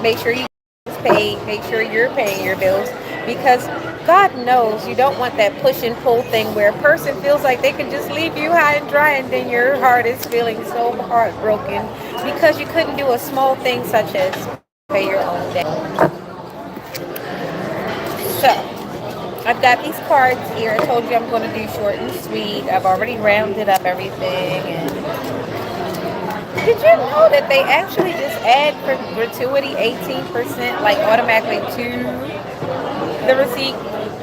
Make sure you pay. Make sure you're paying your bills because God knows you don't want that push and pull thing where a person feels like they can just leave you high and dry, and then your heart is feeling so heartbroken because you couldn't do a small thing such as pay your own debt. So, I've got these cards here. I told you I'm going to do short and sweet. I've already rounded up everything. And did you know that they actually just add for gratuity 18% like automatically to the receipt?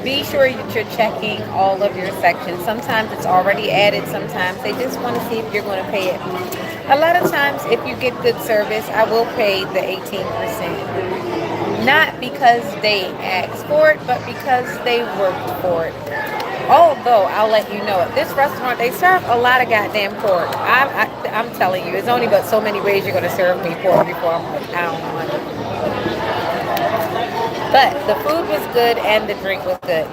Be sure that you're checking all of your sections. Sometimes it's already added. Sometimes they just want to see if you're going to pay it. A lot of times, if you get good service, I will pay the 18%. Not because they asked for it, but because they worked for it. Although I'll let you know, at this restaurant they serve a lot of goddamn pork. I'm telling you, there's only but so many ways you're gonna serve me pork before I'm like, I don't want it. But the food was good and the drink was good.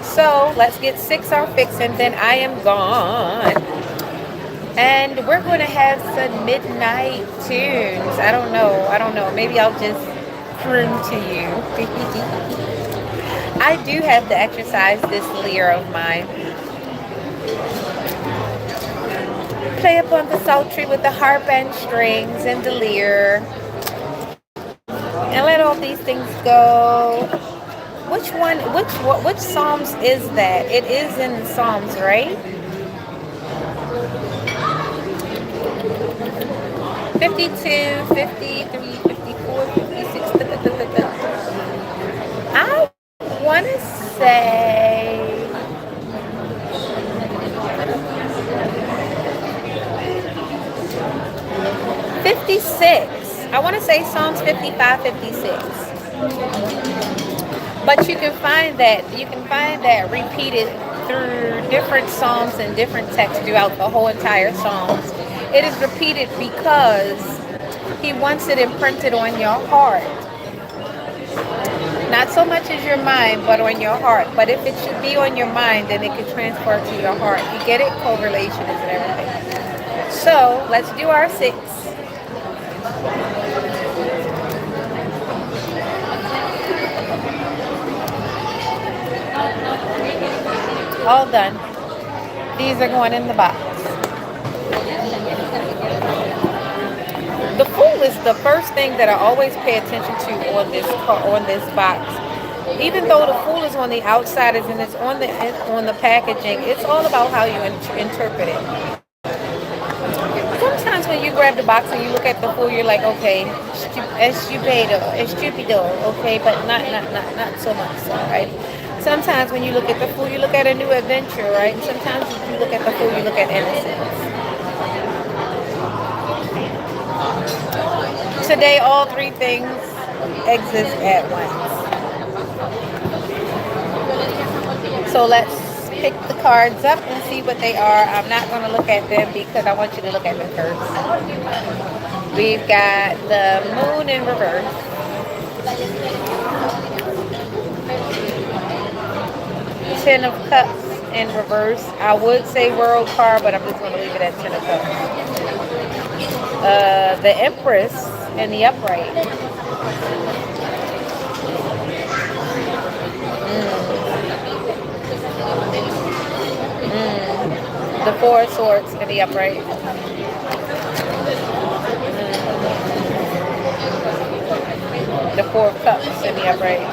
So let's get six our fix and then I am gone. And we're gonna have some midnight tunes. I don't know. Maybe I'll just croon to you. I do have to exercise this lyre of mine. Play upon the psaltery with the harp and strings and the lyre. And let all these things go. Which Psalms is that? It is in the Psalms, right? 52, 53, 54, 56. I want to say 56. I want to say Psalms 55, 56. But you can find that repeated through different psalms and different texts throughout the whole entire psalms. It is repeated because he wants it imprinted on your heart. Not so much as your mind, but on your heart. But if it should be on your mind, then it could transfer to your heart. You get it? Correlations and everything. So let's do our six. All done. These are going in the box. The fool is the first thing that I always pay attention to on this box. Even though the fool is on the outside and it's on the packaging, it's all about how you interpret it. Sometimes when you grab the box and you look at the fool, you're like, okay, stupido, okay, but not so much, so, right? Sometimes when you look at the fool, you look at a new adventure, right? And sometimes when you look at the fool, you look at innocence. Today, all three things exist at once. So let's pick the cards up and see what they are. I'm not going to look at them because I want you to look at them first. We've got the moon in reverse. Ten of Cups in reverse. I would say World card, but I'm just going to leave it at Ten of Cups. The Empress in the upright. The Four of Swords in the upright. The Four of Cups in the upright.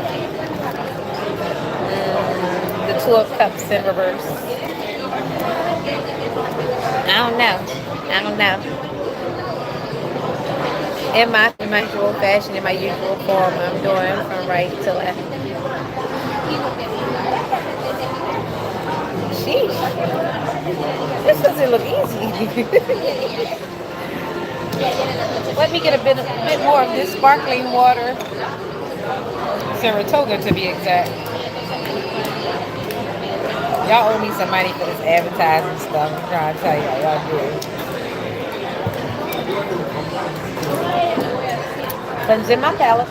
The Two of Cups in reverse. I don't know. In my usual fashion, in my usual form, I'm doing from right to left. Sheesh. This doesn't look easy. Let me get a bit more of this sparkling water. Saratoga to be exact. Y'all owe me some money for this advertising stuff. I'm trying to tell y'all do it. Cleanse in my palate.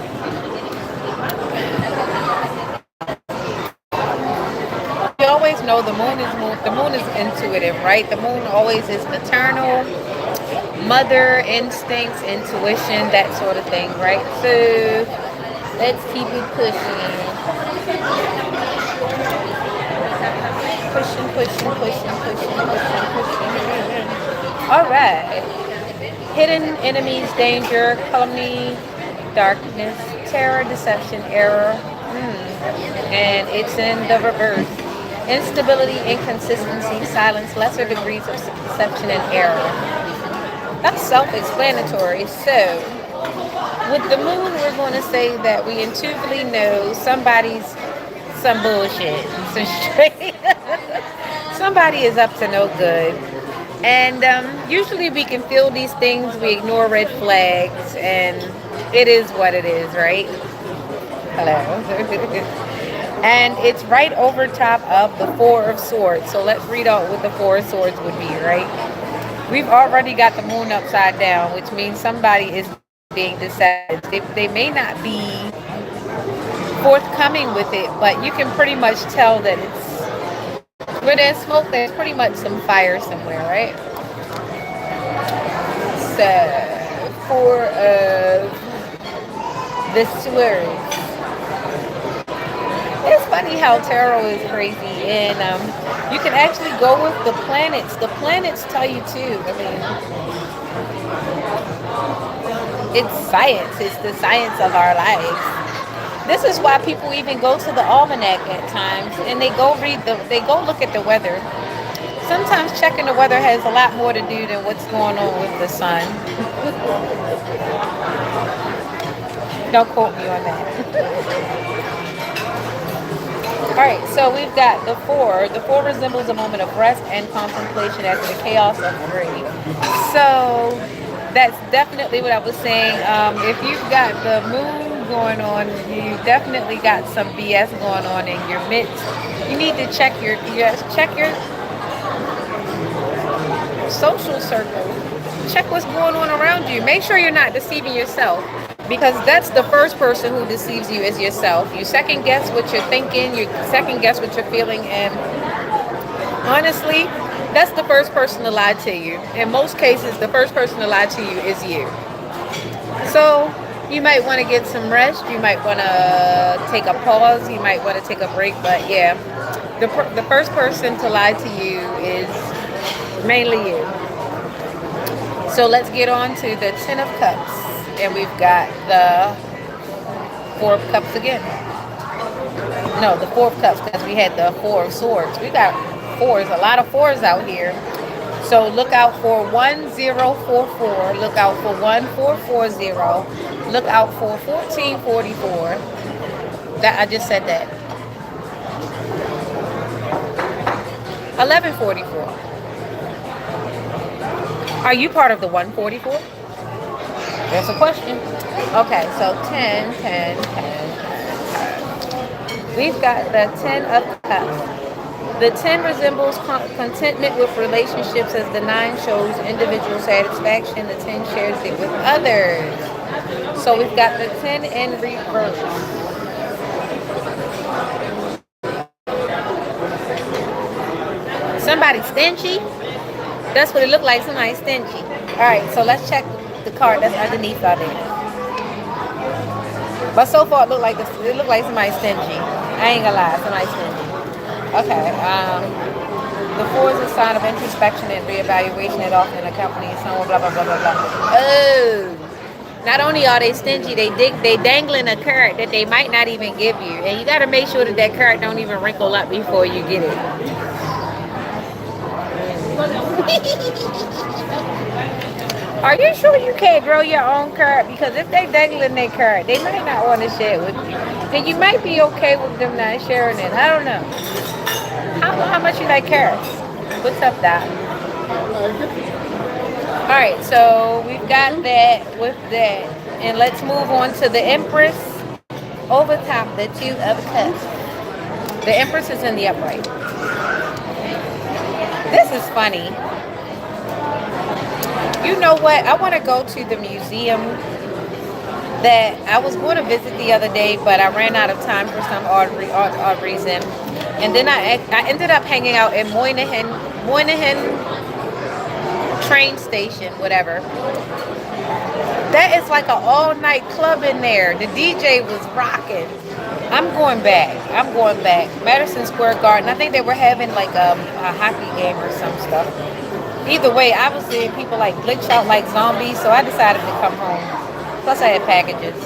You always know the moon is intuitive, right? The moon always is maternal. mother instincts, intuition, that sort of thing, right? So let's keep it pushing. All right. Hidden enemies, danger, calumny, darkness, terror, deception, error. And it's in the reverse. Instability, inconsistency, silence, lesser degrees of deception and error. That's self-explanatory. So, with the moon, we're going to say that we intuitively know somebody's some bullshit, some straight. Somebody is up to no good. And usually we can feel these things, we ignore red flags, and it is what it is, right? Hello. And it's right over top of the Four of Swords. So let's read out what the Four of Swords would be, right? We've already got the moon upside down, which means somebody is being deceptive. They may not be forthcoming with it, but you can pretty much tell that where there's smoke, there's pretty much some fire somewhere, right? So, Four of the Swords. It's funny how tarot is crazy, and you can actually go with the planets. The planets tell you too. I mean, it's science. It's the science of our lives. This is why people even go to the almanac at times, and they go look at the weather. Sometimes checking the weather has a lot more to do than what's going on with the sun. Don't quote me on that. All right, so we've got the four. The four resembles a moment of rest and contemplation after the chaos of three. So that's definitely what I was saying. If you've got the moon going on, you definitely got some BS going on in your midst. You need to check your social circle. Check what's going on around you. Make sure you're not deceiving yourself, because that's the first person who deceives you is yourself. You second guess what you're thinking, you second guess what you're feeling, and honestly, that's the first person to lie to you. In most cases, the first person to lie to you is you. So you might want to get some rest. You might want to take a pause. You might want to take a break. But yeah, the first person to lie to you is mainly you. So let's get on to the Ten of Cups. And we've got the Four of Cups again. No, the Four of Cups, because we had the Four of Swords. We got fours, a lot of fours out here. So look out for 1044. Look out for 1440. Look out for 1444. That I just said that. 1144. Are you part of the 144? That's a question. Okay, so 10, 10, 10. We've got the 10 of Cups. The 10 resembles contentment with relationships, as the 9 shows individual satisfaction. The 10 shares it with others. So we've got the 10 in reverse. Somebody stingy? That's what it looked like, somebody stingy. Alright, so let's check the card that's underneath out there. But so far it looked like somebody stingy. I ain't gonna lie, somebody stingy. Okay, the 4 is a sign of introspection and reevaluation that often accompanies someone, blah, blah, blah, blah, blah. Oh, not only are they stingy, they dangling a carrot that they might not even give you. And you gotta make sure that carrot don't even wrinkle up before you get it. Are you sure you can't grow your own carrot? Because if they dangling their carrot, they might not want to share it with you. And you might be okay with them not sharing it. I don't know. How much you like carrots? What's up, Doc? Alright, so we've got that with that. And let's move on to the Empress. Over top, the 2 of Cups. The Empress is in the upright. This is funny. You know what? I want to go to the museum that I was going to visit the other day, but I ran out of time for some odd reason. And then I ended up hanging out in Moynihan train station, whatever. That is like an all night club in there. The DJ was rocking. I'm going back. I'm going back. Madison Square Garden. I think they were having like a hockey game or some stuff. Either way, I was seeing people like glitch out like zombies, so I decided to come home. Plus, I had packages.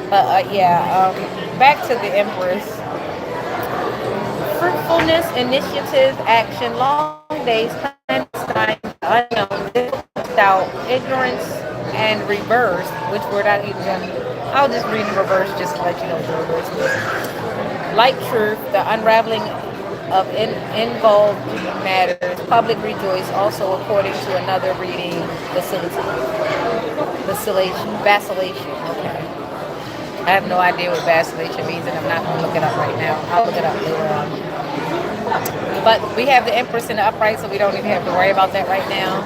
But yeah, back to the Empress. Fruitfulness, initiative, action, long days, clandestine, unknown, difficult, doubt, ignorance, and reverse, which we're not even going to. I'll just read the reverse just to let you know what the reverse is. Light truth, the unraveling of involved matters, public rejoice, also according to another reading, vacillation, okay. I have no idea what vacillation means, and I'm not going to look it up right now. I'll look it up later on. But we have the Empress in the upright, so we don't even have to worry about that right now.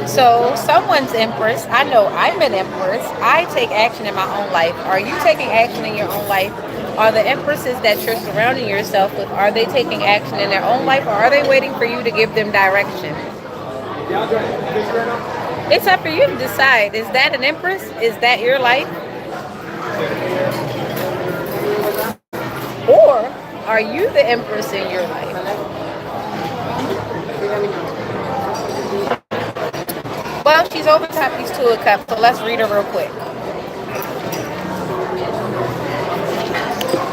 So someone's Empress. I know I'm an Empress. I take action in my own life. Are you taking action in your own life? Are the Empresses that you're surrounding yourself with, are they taking action in their own life, or are they waiting for you to give them direction? It's up for you to decide. Is that an Empress? Is that your life? Or are you the Empress in your life? Well, she's over top these two of cups, so let's read her real quick.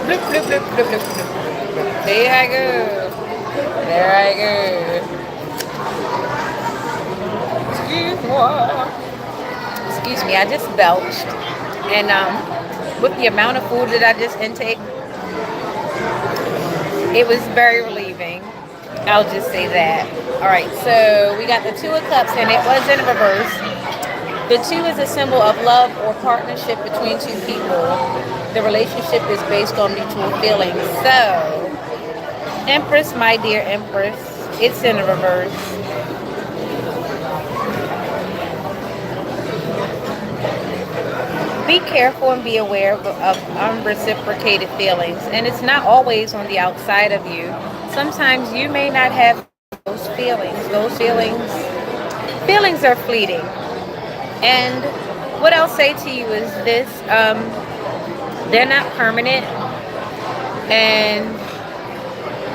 Bloop, bloop, bloop, bloop, bloop, bloop. There I go. There I go. Excuse me, I just belched. And with the amount of food that I just intake, it was very relieving. I'll just say that. All right, so we got the Two of Cups, and it was in reverse. The two is a symbol of love or partnership between two people. The relationship is based on mutual feelings. So, Empress, my dear Empress, it's in reverse. Be careful and be aware of unreciprocated feelings. And it's not always on the outside of you. Sometimes you may not have those feelings. Feelings are fleeting. And what I'll say to you is this, they're not permanent. And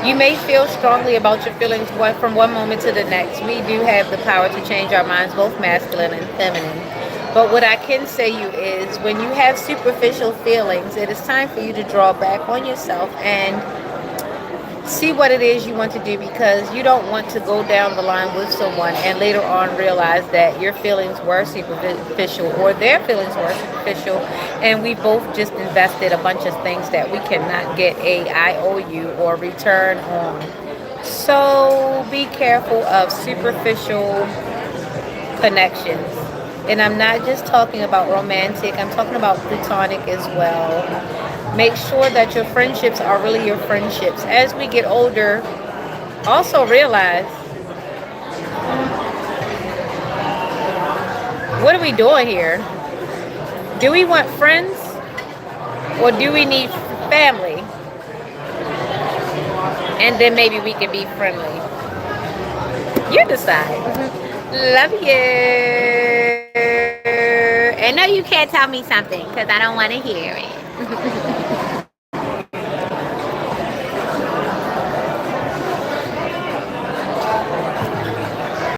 you may feel strongly about your feelings from one moment to the next. We do have the power to change our minds, both masculine and feminine. But what I can say you is when you have superficial feelings, it is time for you to draw back on yourself and see what it is you want to do, because you don't want to go down the line with someone and later on realize that your feelings were superficial or their feelings were superficial, and we both just invested a bunch of things that we cannot get a IOU or return on. So be careful of superficial connections. And I'm not just talking about romantic, I'm talking about platonic as well. Make sure that your friendships are really your friendships. As we get older, also realize, what are we doing here? Do we want friends or do we need family? And then maybe we can be friendly. You decide. Love you. And no, you can't tell me something because I don't want to hear it.